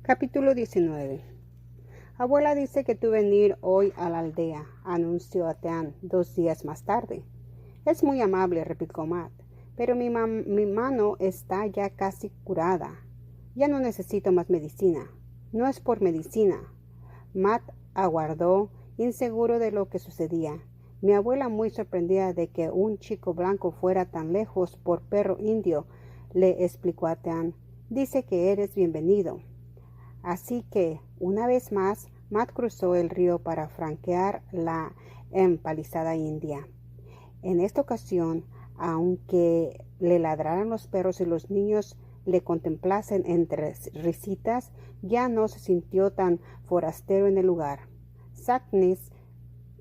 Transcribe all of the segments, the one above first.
Capítulo 19. Abuela dice que tú venir hoy a la aldea, anunció Atean 2 días más tarde. Es muy amable, replicó Matt, pero mi mano está ya casi curada. Ya no necesito más medicina. No es por medicina. Matt aguardó, inseguro de lo que sucedía. Mi abuela, muy sorprendida de que un chico blanco fuera tan lejos por perro indio, le explicó a Atean, dice que eres bienvenido. Así que, una vez más, Matt cruzó el río para franquear la empalizada india. En esta ocasión, aunque le ladraran los perros y los niños le contemplasen entre risitas, ya no se sintió tan forastero en el lugar. Saknis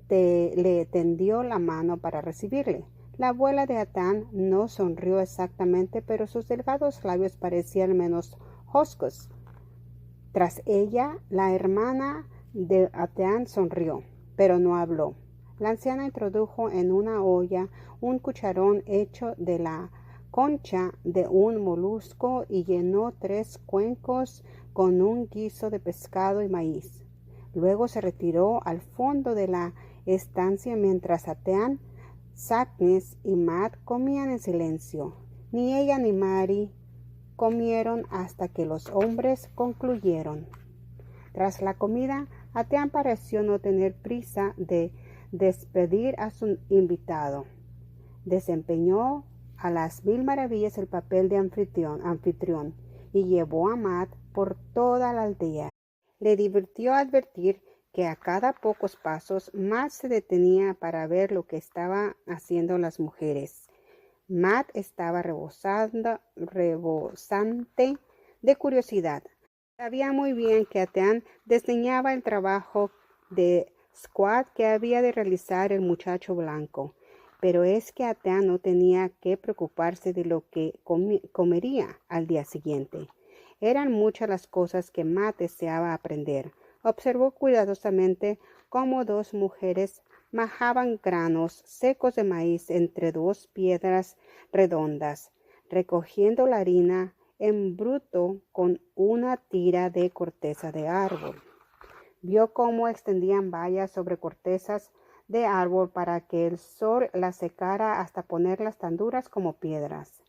le tendió la mano para recibirle. La abuela de Atean no sonrió exactamente, pero sus delgados labios parecían menos hoscos. Tras ella, la hermana de Atean sonrió, pero no habló. La anciana introdujo en una olla un cucharón hecho de la concha de un molusco y llenó 3 cuencos con un guiso de pescado y maíz. Luego se retiró al fondo de la estancia mientras Atean, Saknis y Matt comían en silencio. Ni ella ni Mary comieron hasta que los hombres concluyeron. Tras la comida, Atean pareció no tener prisa de despedir a su invitado. Desempeñó a las 1000 maravillas el papel de anfitrión y llevó a Matt por toda la aldea. Le divirtió advertir que a cada pocos pasos Matt se detenía para ver lo que estaban haciendo las mujeres. Matt estaba rebosante de curiosidad. Sabía muy bien que Atean desdeñaba el trabajo de squad que había de realizar el muchacho blanco, pero es que Atean no tenía que preocuparse de lo que comería al día siguiente. Eran muchas las cosas que Matt deseaba aprender. Observó cuidadosamente cómo 2 mujeres majaban granos secos de maíz entre 2 piedras redondas, recogiendo la harina en bruto con una tira de corteza de árbol. Vio cómo extendían vallas sobre cortezas de árbol para que el sol las secara hasta ponerlas tan duras como piedras.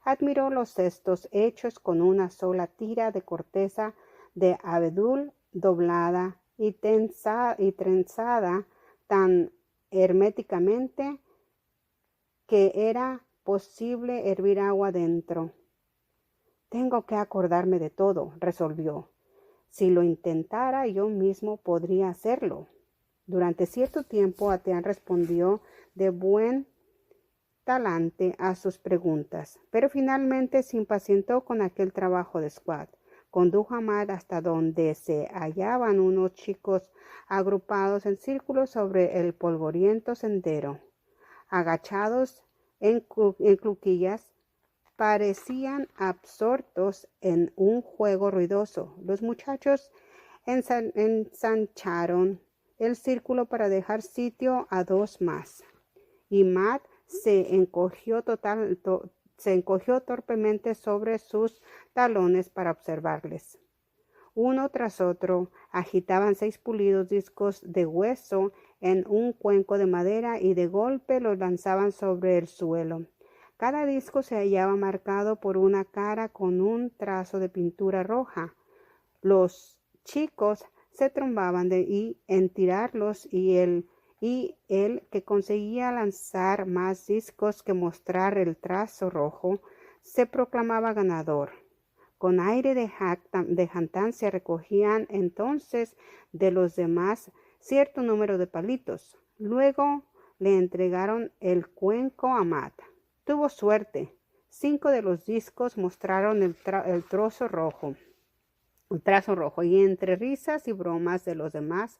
Admiró los cestos hechos con una sola tira de corteza de abedul doblada y trenzada tan herméticamente que era posible hervir agua dentro. Tengo que acordarme de todo, resolvió. Si lo intentara yo mismo podría hacerlo. Durante cierto tiempo Atean respondió de buen talante a sus preguntas, pero finalmente se impacientó con aquel trabajo de squad. Condujo a Matt hasta donde se hallaban unos chicos agrupados en círculo sobre el polvoriento sendero. Agachados en cuclillas, parecían absortos en un juego ruidoso. Los muchachos ensancharon el círculo para dejar sitio a 2 más, y Matt se encogió torpemente sobre sus talones para observarles. Uno tras otro agitaban 6 pulidos discos de hueso en un cuenco de madera y de golpe los lanzaban sobre el suelo. Cada disco se hallaba marcado por una cara con un trazo de pintura roja. Los chicos se trombaban en tirarlos y el que conseguía lanzar más discos que mostrar el trazo rojo se proclamaba ganador. Con aire de jactancia recogían entonces de los demás cierto número de palitos. Luego le entregaron el cuenco a Matt. Tuvo suerte. 5 de los discos mostraron el trazo rojo, y entre risas y bromas de los demás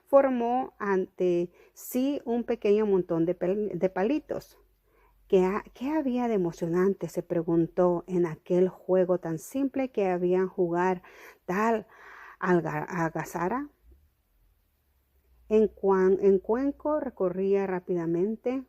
formó ante sí un pequeño montón de palitos. ¿Qué había de emocionante?, se preguntó, en aquel juego tan simple que habían jugar tal algazara. En cuenco recorría rápidamente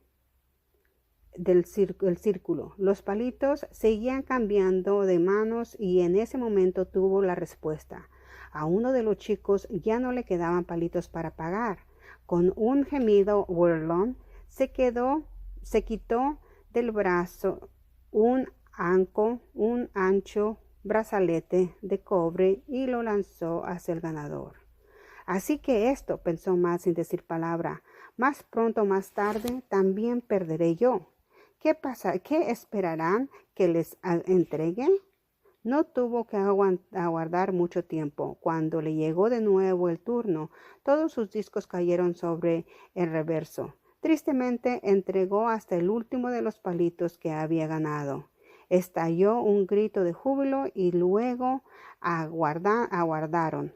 el círculo. Los palitos seguían cambiando de manos y en ese momento tuvo la respuesta. A uno de los chicos ya no le quedaban palitos para pagar. Con un gemido burlón se quitó del brazo un ancho brazalete de cobre y lo lanzó hacia el ganador. Así que esto, pensó Matt sin decir palabra, más pronto o más tarde también perderé yo. ¿Qué pasa? ¿Qué esperarán que les entregue? No tuvo que aguardar mucho tiempo. Cuando le llegó de nuevo el turno, todos sus discos cayeron sobre el reverso. Tristemente entregó hasta el último de los palitos que había ganado. Estalló un grito de júbilo y luego aguardaron.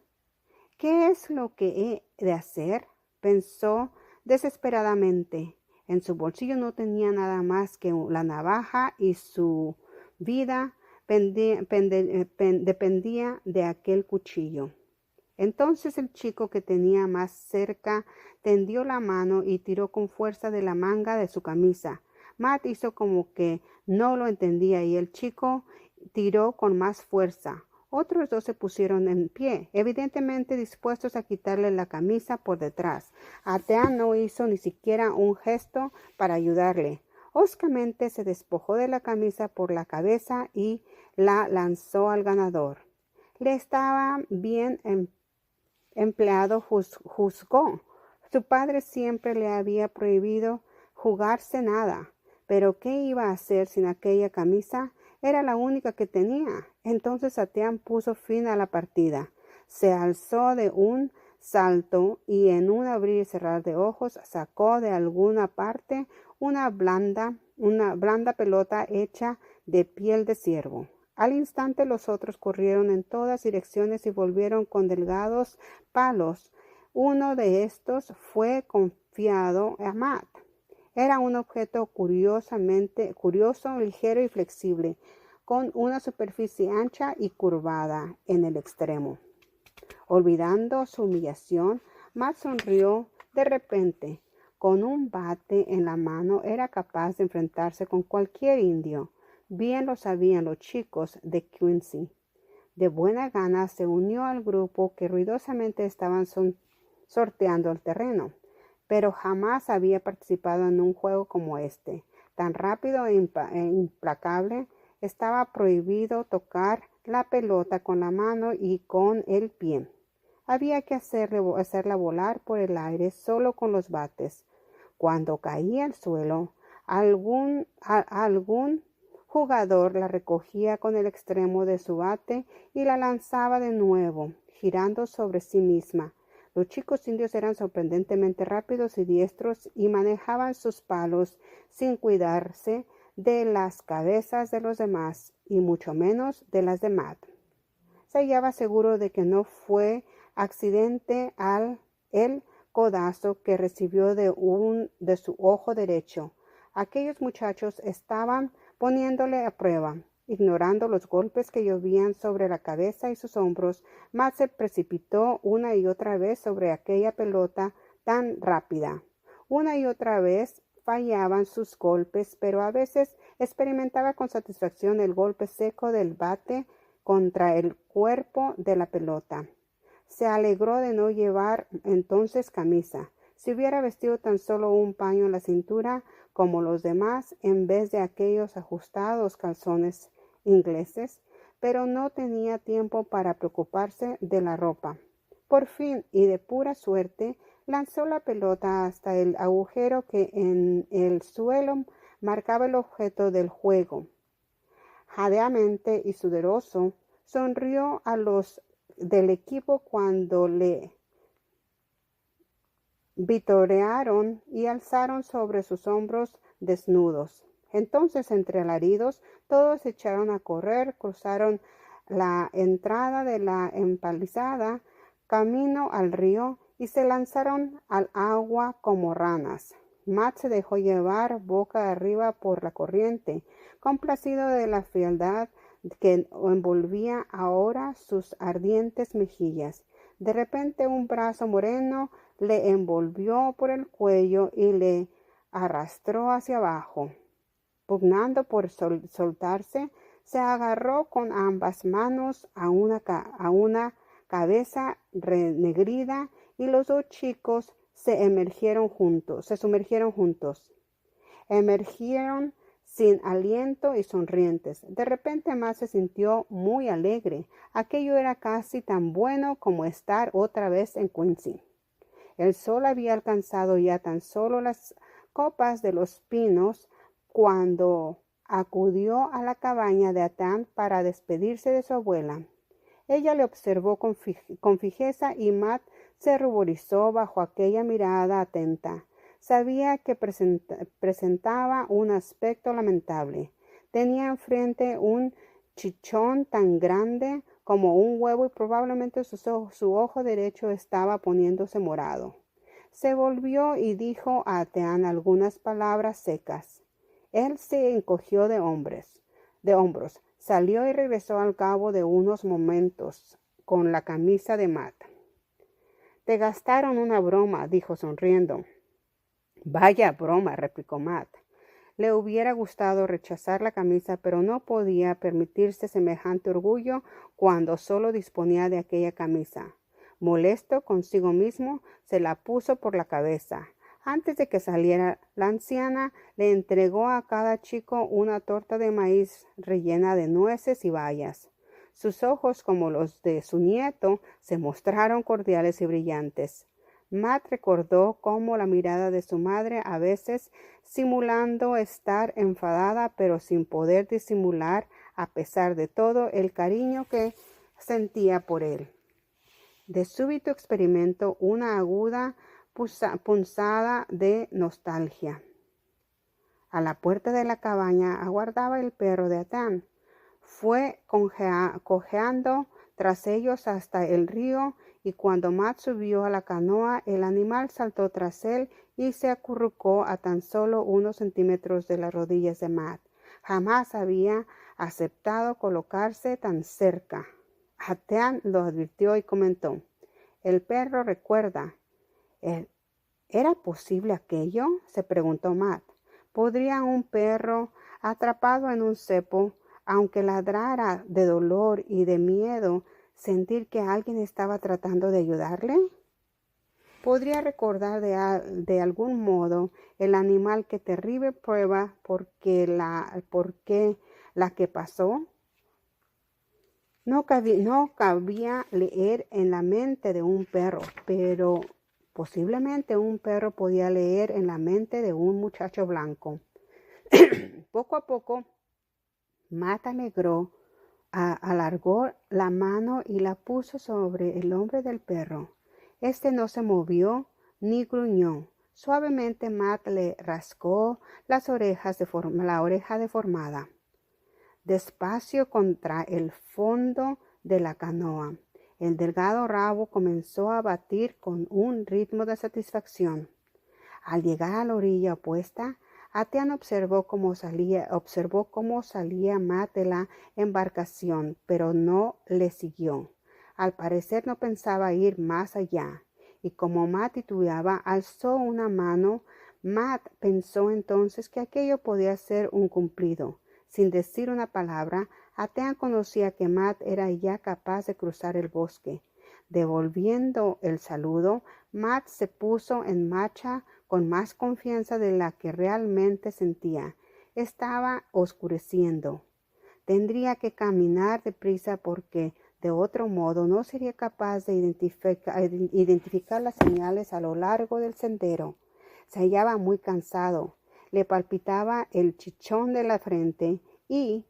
¿Qué es lo que he de hacer? Pensó desesperadamente. En su bolsillo no tenía nada más que la navaja y su vida dependía de aquel cuchillo. Entonces el chico que tenía más cerca tendió la mano y tiró con fuerza de la manga de su camisa. Matt hizo como que no lo entendía y el chico tiró con más fuerza. Otros dos se pusieron en pie, evidentemente dispuestos a quitarle la camisa por detrás. Atean no hizo ni siquiera un gesto para ayudarle. Hoscamente se despojó de la camisa por la cabeza y la lanzó al ganador. Le estaba bien empleado, juzgó. Su padre siempre le había prohibido jugarse nada. Pero ¿qué iba a hacer sin aquella camisa? Era la única que tenía. Entonces Atean puso fin a la partida. Se alzó de un salto y en un abrir y cerrar de ojos sacó de alguna parte una blanda pelota hecha de piel de ciervo. Al instante los otros corrieron en todas direcciones y volvieron con delgados palos. Uno de estos fue confiado a Matt. Era un objeto curioso, ligero y flexible, con una superficie ancha y curvada en el extremo. Olvidando su humillación, Matt sonrió de repente. Con un bate en la mano era capaz de enfrentarse con cualquier indio. Bien lo sabían los chicos de Quincy. De buena gana se unió al grupo que ruidosamente estaban sorteando el terreno, pero jamás había participado en un juego como este. Tan rápido e implacable, estaba prohibido tocar la pelota con la mano y con el pie. Había que hacerla volar por el aire solo con los bates. Cuando caía al suelo, algún jugador la recogía con el extremo de su bate y la lanzaba de nuevo, girando sobre sí misma. Los chicos indios eran sorprendentemente rápidos y diestros y manejaban sus palos sin cuidarse de las cabezas de los demás y mucho menos de las de Matt. Se hallaba seguro de que no fue accidente el codazo que recibió de su ojo derecho. Aquellos muchachos estaban poniéndole a prueba. Ignorando los golpes que llovían sobre la cabeza y sus hombros, Matt se precipitó una y otra vez sobre aquella pelota tan rápida. Una y otra vez fallaban sus golpes, pero a veces experimentaba con satisfacción el golpe seco del bate contra el cuerpo de la pelota. Se alegró de no llevar entonces camisa. Si hubiera vestido tan solo un paño en la cintura como los demás, en vez de aquellos ajustados calzones ingleses, pero no tenía tiempo para preocuparse de la ropa. Por fin, y de pura suerte, lanzó la pelota hasta el agujero que en el suelo marcaba el objeto del juego. Jadeante y sudoroso, sonrió a los del equipo cuando le vitorearon y alzaron sobre sus hombros desnudos. Entonces, entre alaridos, todos se echaron a correr, cruzaron la entrada de la empalizada, camino al río, y se lanzaron al agua como ranas. Matt se dejó llevar boca arriba por la corriente, complacido de la frialdad que envolvía ahora sus ardientes mejillas. De repente un brazo moreno le envolvió por el cuello y le arrastró hacia abajo. Pugnando por soltarse, se agarró con ambas manos a una cabeza renegrida, y los dos chicos se sumergieron juntos. Emergieron sin aliento y sonrientes. De repente Matt se sintió muy alegre. Aquello era casi tan bueno como estar otra vez en Quincy. El sol había alcanzado ya tan solo las copas de los pinos cuando acudió a la cabaña de Atán para despedirse de su abuela. Ella le observó con fijeza y Matt se ruborizó bajo aquella mirada atenta. Sabía que presentaba un aspecto lamentable. Tenía enfrente un chichón tan grande como un huevo y probablemente su ojo derecho estaba poniéndose morado. Se volvió y dijo a Ateán algunas palabras secas. Él se encogió de hombros, salió y regresó al cabo de unos momentos con la camisa de Matt. «Te gastaron una broma», dijo sonriendo. «Vaya broma», replicó Matt. Le hubiera gustado rechazar la camisa, pero no podía permitirse semejante orgullo cuando solo disponía de aquella camisa. Molesto consigo mismo, se la puso por la cabeza. Antes de que saliera, la anciana le entregó a cada chico una torta de maíz rellena de nueces y bayas. Sus ojos, como los de su nieto, se mostraron cordiales y brillantes. Matt recordó cómo la mirada de su madre, a veces simulando estar enfadada, pero sin poder disimular, a pesar de todo, el cariño que sentía por él. De súbito experimentó una aguda punzada de nostalgia. A la puerta de la cabaña aguardaba el perro de Atán. Fue cojeando tras ellos hasta el río, y cuando Matt subió a la canoa, el animal saltó tras él y se acurrucó a tan solo unos centímetros de las rodillas de Matt. Jamás había aceptado colocarse tan cerca. Atán lo advirtió y comentó: «El perro recuerda». ¿Era posible aquello?, se preguntó Matt. ¿Podría un perro atrapado en un cepo, aunque ladrara de dolor y de miedo, sentir que alguien estaba tratando de ayudarle? ¿Podría recordar de algún modo el animal qué terrible prueba porque la que pasó? No cabía leer en la mente de un perro, pero posiblemente un perro podía leer en la mente de un muchacho blanco. Poco a poco, Matt alargó la mano y la puso sobre el hombro del perro. Este no se movió ni gruñó. Suavemente Matt le rascó la oreja deformada. Despacio contra el fondo de la canoa, el delgado rabo comenzó a batir con un ritmo de satisfacción. Al llegar a la orilla opuesta, Atán observó cómo salía Matt de la embarcación, pero no le siguió. Al parecer no pensaba ir más allá, y como Matt titubeaba, alzó una mano. Matt pensó entonces que aquello podía ser un cumplido. Sin decir una palabra, Atán conocía que Matt era ya capaz de cruzar el bosque. Devolviendo el saludo, Matt se puso en marcha con más confianza de la que realmente sentía. Estaba oscureciendo. Tendría que caminar deprisa porque de otro modo no sería capaz de identificar las señales a lo largo del sendero. Se hallaba muy cansado. Le palpitaba el chichón de la frente y,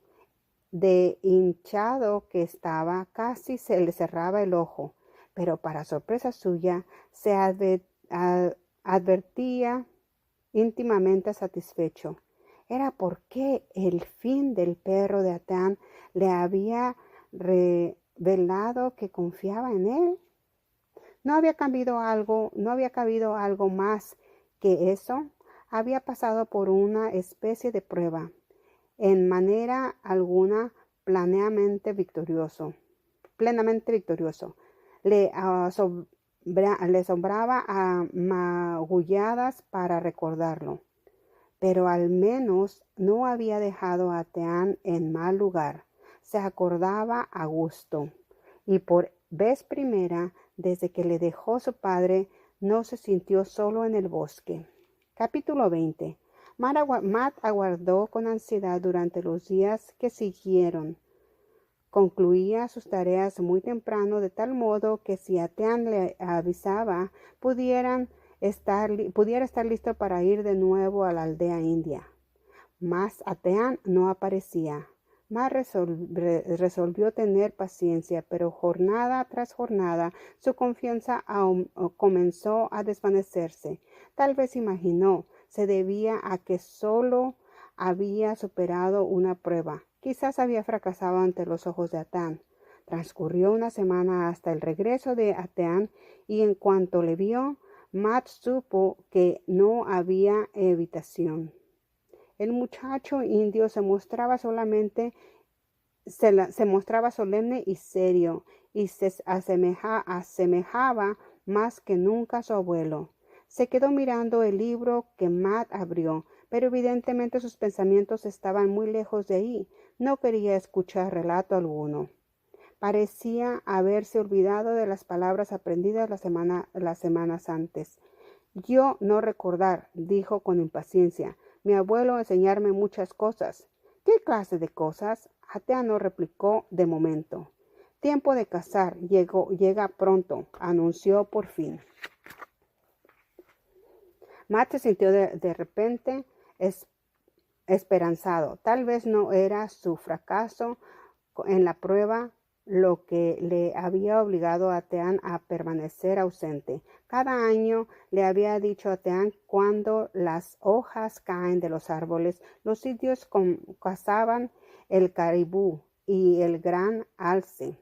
de hinchado que estaba, casi se le cerraba el ojo, pero para sorpresa suya se advertía íntimamente satisfecho. Era porque el fin del perro de Atán le había revelado que confiaba en él. No había cabido algo más que eso. Había pasado por una especie de prueba, en manera alguna plenamente victorioso. Le asombraba a magulladas para recordarlo, pero al menos no había dejado a Atán en mal lugar. Se acordaba a gusto, y por Vez primera, desde que le dejó su padre, no se sintió solo en el bosque. Capítulo 20. Matt aguardó con ansiedad durante los días que siguieron. Concluía sus tareas muy temprano, de tal modo que si Atean le avisaba, pudiera estar listo para ir de nuevo a la aldea india. Mas Atean no aparecía. Matt resolvió tener paciencia, pero jornada tras jornada su confianza comenzó a desvanecerse. Tal vez imaginó se debía a que solo había superado una prueba. Quizás había fracasado ante los ojos de Atean. Transcurrió una semana hasta el regreso de Atean y en cuanto le vio, Matt supo que no había evitación. El muchacho indio se mostraba solemne y serio, y se asemejaba más que nunca a su abuelo. Se quedó mirando el libro que Matt abrió, pero evidentemente sus pensamientos estaban muy lejos de ahí. No quería escuchar relato alguno. Parecía haberse olvidado de las palabras aprendidas las semanas antes. Yo no recordar, dijo con impaciencia. Mi abuelo enseñarme muchas cosas. ¿Qué clase de cosas? Atean no replicó de momento. Tiempo de cazar llega pronto, anunció por fin. Matt se sintió de repente esperanzado. Tal vez no era su fracaso en la prueba lo que le había obligado a Atean a permanecer ausente. Cada año le había dicho a Atean cuando las hojas caen de los árboles, los indios cazaban el caribú y el gran alce.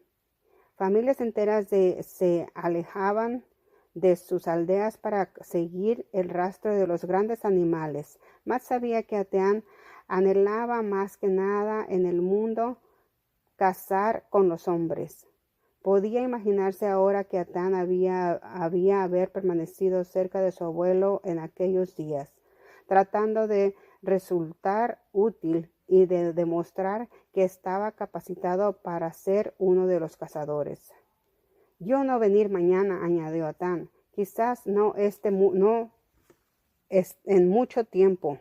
Familias enteras se alejaban de sus aldeas para seguir el rastro de los grandes animales. Matt sabía que Atean anhelaba más que nada en el mundo cazar con los hombres. Podía imaginarse ahora que Atean había haber permanecido cerca de su abuelo en aquellos días, tratando de resultar útil y de demostrar que estaba capacitado para ser uno de los cazadores. Yo no venir mañana, añadió Atean. Quizás no en mucho tiempo.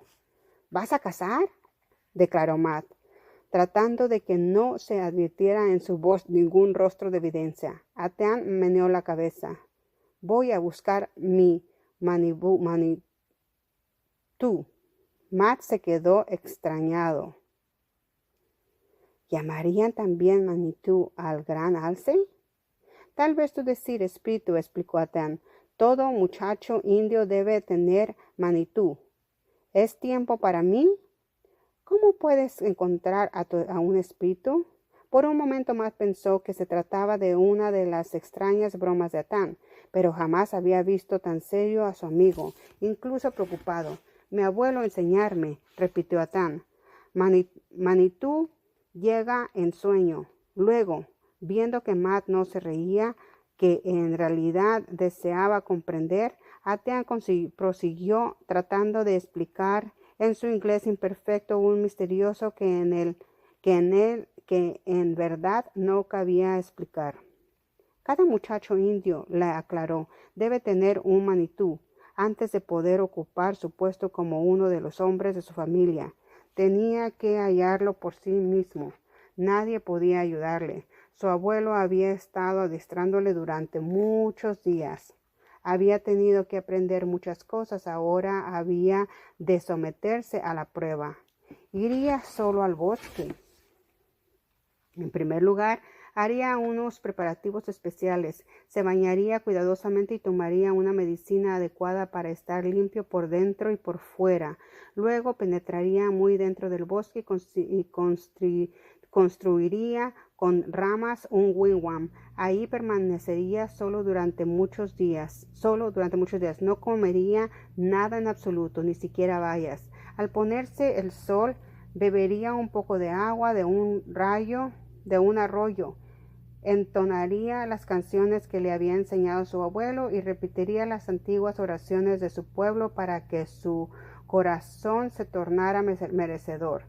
¿Vas a cazar? Declaró Matt, tratando de que no se advirtiera en su voz ningún rostro de evidencia. Atean meneó la cabeza. Voy a buscar mi Manitou. Matt se quedó extrañado. ¿Llamarían también Manitou al gran alce? Tal vez tú decir espíritu, explicó Atean. Todo muchacho indio debe tener Manitou. ¿Es tiempo para mí? ¿Cómo puedes encontrar a un espíritu? Por un momento Matt pensó que se trataba de una de las extrañas bromas de Atean, pero jamás había visto tan serio a su amigo, incluso preocupado. Mi abuelo enseñarme, repitió Atean. Manitou llega en sueño. Luego, viendo que Matt no se reía, que en realidad deseaba comprender, Atean prosiguió tratando de explicar en su inglés imperfecto un misterioso que en verdad no cabía explicar. Cada muchacho indio, le aclaró, debe tener un Manitou antes de poder ocupar su puesto como uno de los hombres de su familia. Tenía que hallarlo por sí mismo. Nadie podía ayudarle. Su abuelo había estado adiestrándole durante muchos días. Había tenido que aprender muchas cosas. Ahora había de someterse a la prueba. Iría solo al bosque. En primer lugar, haría unos preparativos especiales. Se bañaría cuidadosamente y tomaría una medicina adecuada para estar limpio por dentro y por fuera. Luego penetraría muy dentro del bosque y construiría con ramas un wigwam. Ahí permanecería solo durante muchos días. No comería nada en absoluto, ni siquiera bayas. Al ponerse el sol, bebería un poco de agua de un arroyo. Entonaría las canciones que le había enseñado su abuelo y repetiría las antiguas oraciones de su pueblo para que su corazón se tornara merecedor.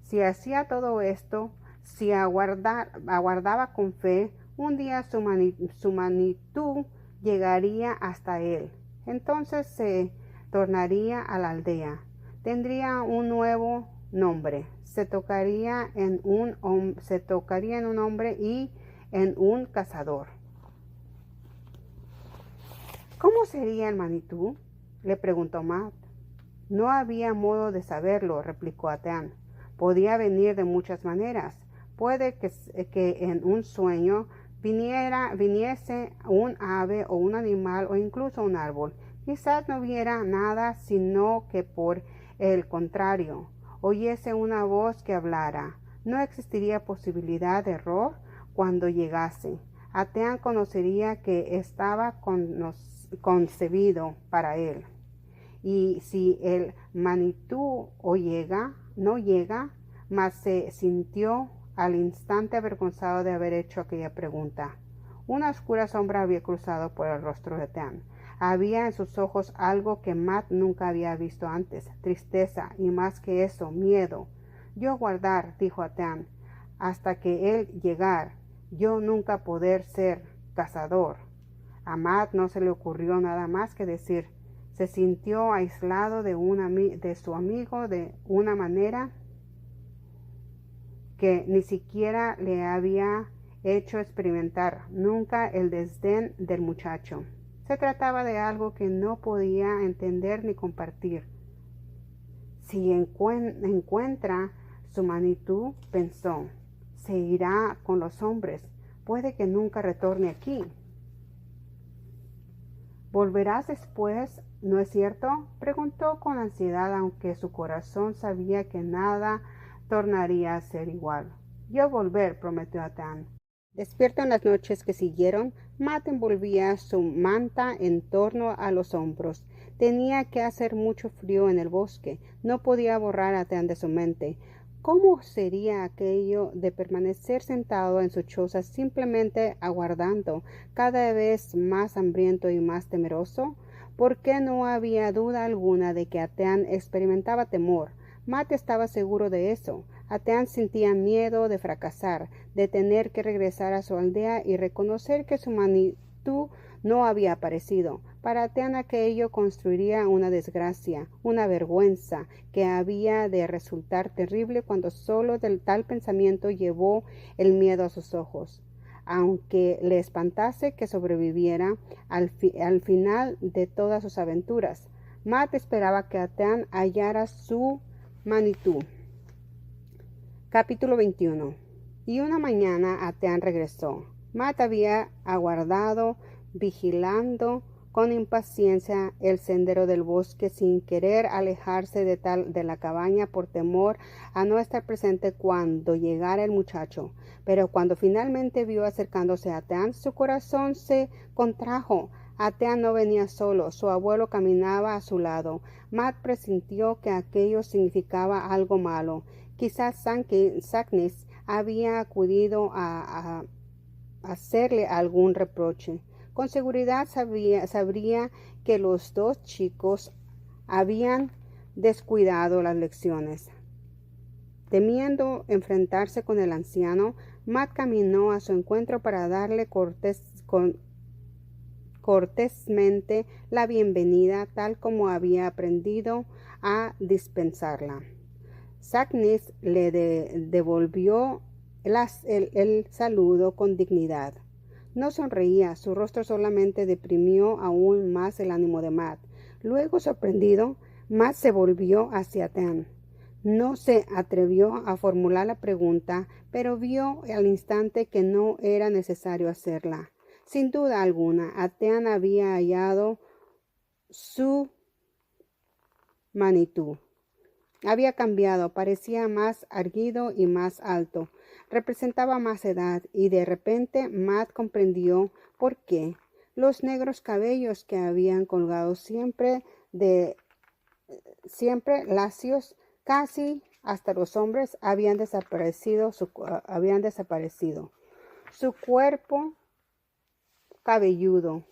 Si hacía todo esto, si aguardaba con fe, Un día su Manitú llegaría hasta él. Entonces se tornaría a la aldea. Tendría un nuevo nombre. Se tocaría en un hombre y en un cazador. ¿Cómo sería el Manitú?, le preguntó Matt. No había modo de saberlo, replicó Atean. Podía venir de muchas maneras. Puede que en un sueño viniese un ave o un animal o incluso un árbol. Quizás no viera nada, sino que por el contrario, oyese una voz que hablara. No existiría posibilidad de error cuando llegase. Atean conocería que estaba concebido para él. Y si el Manitú no llega, mas se sintió al instante avergonzado de haber hecho aquella pregunta. Una oscura sombra había cruzado por el rostro de Atean. Había en sus ojos algo que Matt nunca había visto antes, tristeza y más que eso, miedo. Yo guardar, dijo Atean, hasta que él llegar, yo nunca poder ser cazador. A Matt no se le ocurrió nada más que decir. Se sintió aislado de su amigo de una manera que ni siquiera le había hecho experimentar nunca el desdén del muchacho. Se trataba de algo que no podía entender ni compartir. Si encuentra su Manitú, pensó, se irá con los hombres. Puede que nunca retorne aquí. ¿Volverás después, no es cierto?, preguntó con ansiedad, aunque su corazón sabía que nada tornaría a ser igual. Yo volver, prometió Atean. Despierto en las noches que siguieron, Matt envolvía su manta en torno a los hombros. Tenía que hacer mucho frío en el bosque. No podía borrar a Atean de su mente. ¿Cómo sería aquello de permanecer sentado en su choza simplemente aguardando, cada vez más hambriento y más temeroso? Porque no había duda alguna de que Atean experimentaba temor. Matt estaba seguro de eso. Atean sentía miedo de fracasar, de tener que regresar a su aldea y reconocer que su Manitú no había aparecido. Para Atean aquello construiría una desgracia, una vergüenza, que había de resultar terrible cuando solo del tal pensamiento llevó el miedo a sus ojos. Aunque le espantase que sobreviviera al final de todas sus aventuras, Matt esperaba que Atean hallara su Manitú. Capítulo 21. Y una mañana Atean regresó. Matt había aguardado, vigilando con impaciencia el sendero del bosque, sin querer alejarse de la cabaña por temor a no estar presente cuando llegara el muchacho. Pero cuando finalmente vio acercándose a Atean, su corazón se contrajo. Atean no venía solo, su abuelo caminaba a su lado. Matt presintió que aquello significaba algo malo. Quizás Saknis había acudido a hacerle algún reproche. Con seguridad sabría que los dos chicos habían descuidado las lecciones. Temiendo enfrentarse con el anciano, Matt caminó a su encuentro para darle cortésmente la bienvenida, tal como había aprendido a dispensarla. Saknis le devolvió el saludo con dignidad. No sonreía, su rostro solamente deprimió aún más el ánimo de Matt. Luego, sorprendido, Matt se volvió hacia Atean. No se atrevió a formular la pregunta, pero vio al instante que no era necesario hacerla. Sin duda alguna, Atean había hallado su Manitú. Había cambiado, parecía más erguido y más alto. Representaba más edad y de repente Matt comprendió por qué. Los negros cabellos que habían colgado siempre lacios, casi hasta los hombros, habían desaparecido. Su cuerpo cabelludo,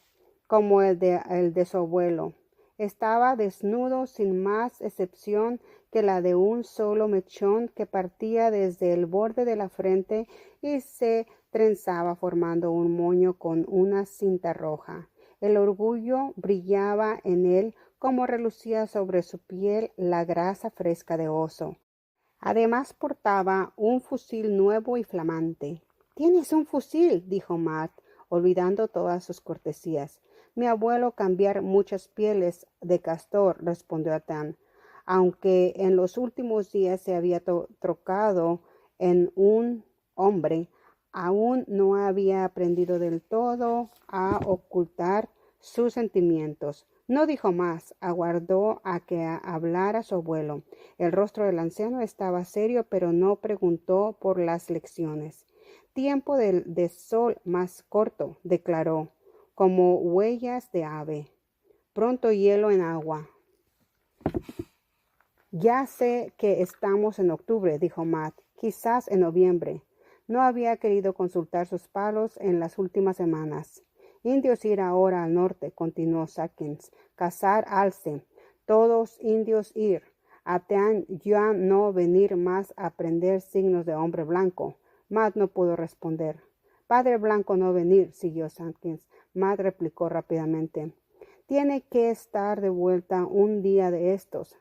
como el de su abuelo, Estaba desnudo sin más excepción que la de un solo mechón que partía desde el borde de la frente y se trenzaba formando un moño con una cinta roja. El orgullo brillaba en él como relucía sobre su piel la grasa fresca de oso. Además portaba un fusil nuevo y flamante. —¿Tienes un fusil? —dijo Matt, olvidando todas sus cortesías. —Mi abuelo cambiar muchas pieles de castor —respondió Atán—, aunque en los últimos días se había trocado en un hombre, aún no había aprendido del todo a ocultar sus sentimientos. No dijo más, aguardó a que hablara su abuelo. El rostro del anciano estaba serio, pero no preguntó por las lecciones. —Tiempo de sol más corto —declaró—, como huellas de ave. Pronto hielo en agua. —Ya sé que estamos en octubre —dijo Matt—, quizás en noviembre. No había querido consultar sus palos en las últimas semanas. —Indios ir ahora al norte —continuó Sackins—, cazar alce. Todos indios ir. Atean ya no venir más a aprender signos de hombre blanco. Matt no pudo responder. —Padre blanco no venir —siguió Sackins—. Matt replicó rápidamente. —Tiene que estar de vuelta un día de estos.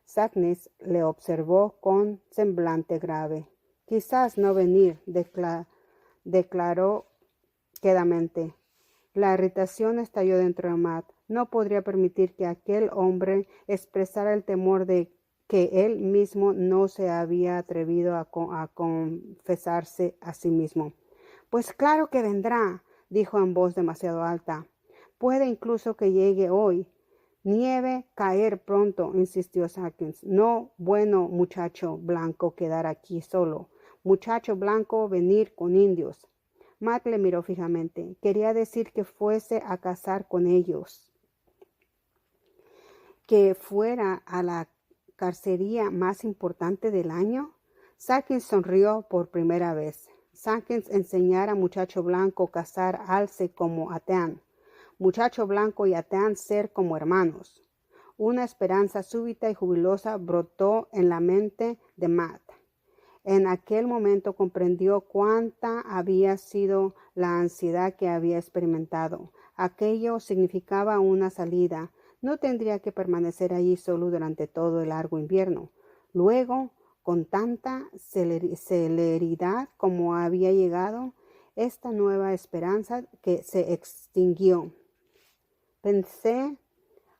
Sacknis le observó con semblante grave. —Quizás no venir declaró quedamente. La irritación estalló dentro de Matt. No podría permitir que aquel hombre expresara el temor de que él mismo no se había atrevido a confesarse a sí mismo. —Pues claro que vendrá —dijo en voz demasiado alta—. Puede incluso que llegue hoy. —Nieve caer pronto —insistió Sackins—. No bueno muchacho blanco quedar aquí solo. Muchacho blanco venir con indios. Matt le miró fijamente. Quería decir que fuese a cazar con ellos, que fuera a la cacería más importante del año. Sackins sonrió por primera vez. Sackins enseñar a muchacho blanco cazar alce como Atean. Muchacho blanco y Atean ser como hermanos. Una esperanza súbita y jubilosa brotó en la mente de Matt. En aquel momento comprendió cuánta había sido la ansiedad que había experimentado. Aquello significaba una salida. No tendría que permanecer allí solo durante todo el largo invierno. Luego, con tanta celeridad como había llegado, esta nueva esperanza que se extinguió. Pese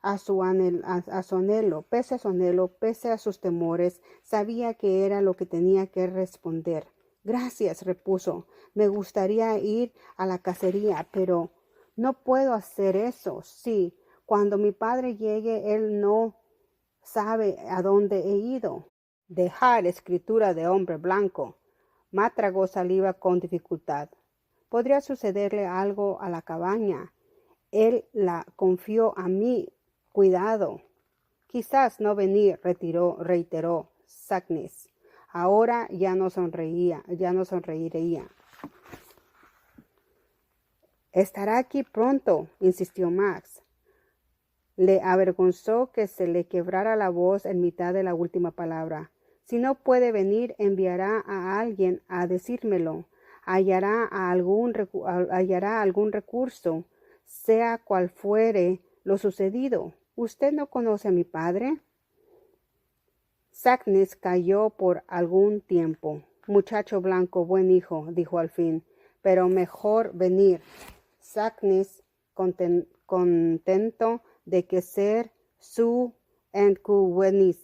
a su anhelo, pese a sus temores, sabía que era lo que tenía que responder. —Gracias —repuso—, me gustaría ir a la cacería, pero no puedo hacer eso. Sí, cuando mi padre llegue, él no sabe a dónde he ido. Dejar escritura de hombre blanco. Matt tragó saliva con dificultad. Podría sucederle algo a la cabaña. Él la confió a mí. Cuidado. Quizás no venir, reiteró Sacknis. Ahora ya no sonreiría. —Estará aquí pronto —insistió Max. Le avergonzó que se le quebrara la voz en mitad de la última palabra. —Si no puede venir, enviará a alguien a decírmelo. Hallará algún recurso, sea cual fuere lo sucedido. —¿Usted no conoce a mi padre? Sacknis calló por algún tiempo. —Muchacho blanco, buen hijo —dijo al fin—, pero mejor venir. Sacknis, contento de que ser su encuentro.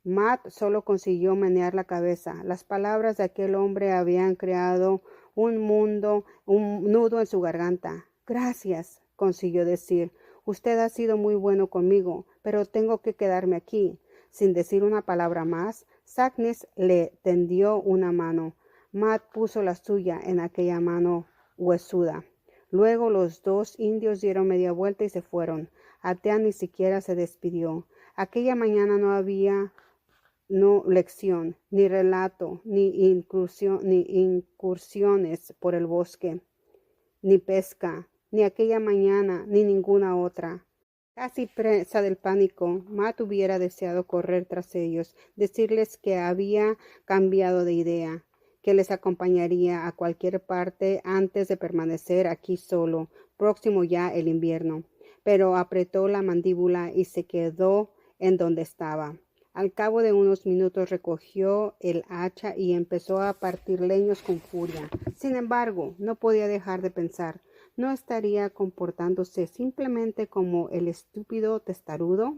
Matt solo consiguió menear la cabeza. Las palabras de aquel hombre habían creado un nudo en su garganta. —Gracias —consiguió decir—. Usted ha sido muy bueno conmigo, pero tengo que quedarme aquí. Sin decir una palabra más, Sacknis le tendió una mano. Matt puso la suya en aquella mano huesuda. Luego los dos indios dieron media vuelta y se fueron. Atean ni siquiera se despidió. Aquella mañana no había lección, ni relato, ni incursiones por el bosque, ni pesca, ni aquella mañana, ni ninguna otra. Casi presa del pánico, Matt hubiera deseado correr tras ellos, decirles que había cambiado de idea, que les acompañaría a cualquier parte antes de permanecer aquí solo, próximo ya el invierno. Pero apretó la mandíbula y se quedó en donde estaba. Al cabo de unos minutos recogió el hacha y empezó a partir leños con furia. Sin embargo, no podía dejar de pensar. ¿No estaría comportándose simplemente como el estúpido testarudo?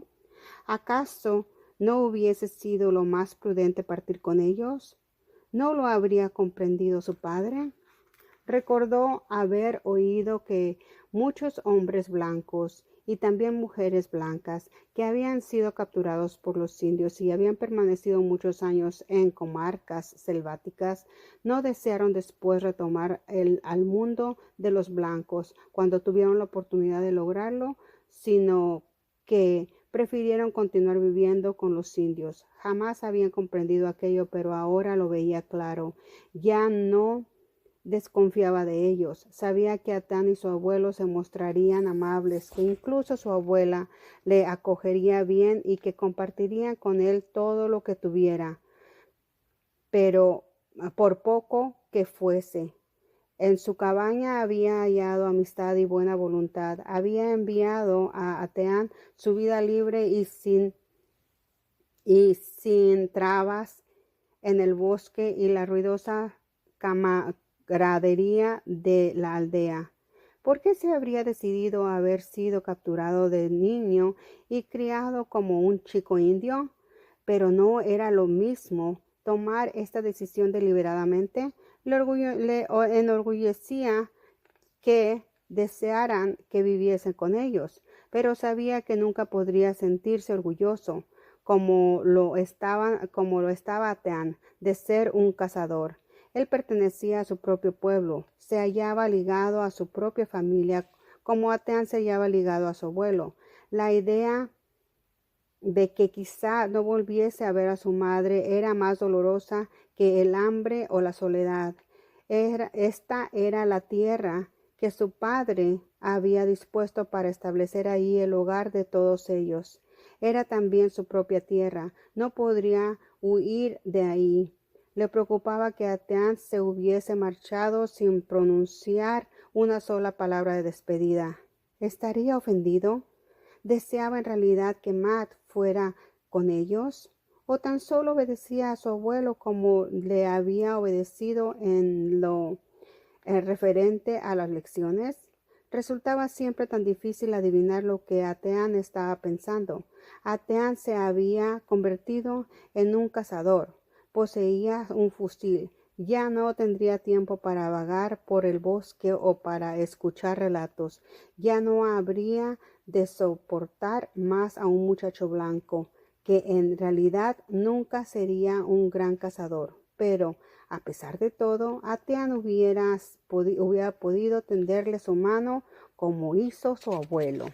¿Acaso no hubiese sido lo más prudente partir con ellos? ¿No lo habría comprendido su padre? Recordó haber oído que muchos hombres blancos y también mujeres blancas que habían sido capturados por los indios y habían permanecido muchos años en comarcas selváticas, no desearon después retomar al mundo de los blancos cuando tuvieron la oportunidad de lograrlo, sino que prefirieron continuar viviendo con los indios. Jamás habían comprendido aquello, pero ahora lo veía claro. Ya no desconfiaba de ellos. Sabía que Atán y su abuelo se mostrarían amables, que incluso su abuela le acogería bien y que compartirían con él todo lo que tuviera, pero por poco que fuese. En su cabaña había hallado amistad y buena voluntad. Había enviado a Ateán su vida libre y sin trabas en el bosque y la ruidosa camaradería de la aldea. ¿Por qué se habría decidido a haber sido capturado de niño y criado como un chico indio? Pero no era lo mismo tomar esta decisión deliberadamente. Le enorgullecía que desearan que viviesen con ellos, pero sabía que nunca podría sentirse orgulloso como lo estaba Ateán, de ser un cazador. Él pertenecía a su propio pueblo, se hallaba ligado a su propia familia, como Ateán se hallaba ligado a su abuelo. La idea de que quizá no volviese a ver a su madre era más dolorosa que el hambre o la soledad. Esta era la tierra que su padre había dispuesto para establecer ahí el hogar de todos ellos. Era también su propia tierra, no podría huir de ahí. Le preocupaba que Ateán se hubiese marchado sin pronunciar una sola palabra de despedida. ¿Estaría ofendido? ¿Deseaba en realidad que Matt fuera con ellos? ¿O tan solo obedecía a su abuelo como le había obedecido en lo referente a las lecciones? Resultaba siempre tan difícil adivinar lo que Ateán estaba pensando. Ateán se había convertido en un cazador, poseía un fusil, ya no tendría tiempo para vagar por el bosque o para escuchar relatos, ya no habría de soportar más a un muchacho blanco, que en realidad nunca sería un gran cazador. Pero, a pesar de todo, Ateán hubiera podido tenderle su mano como hizo su abuelo.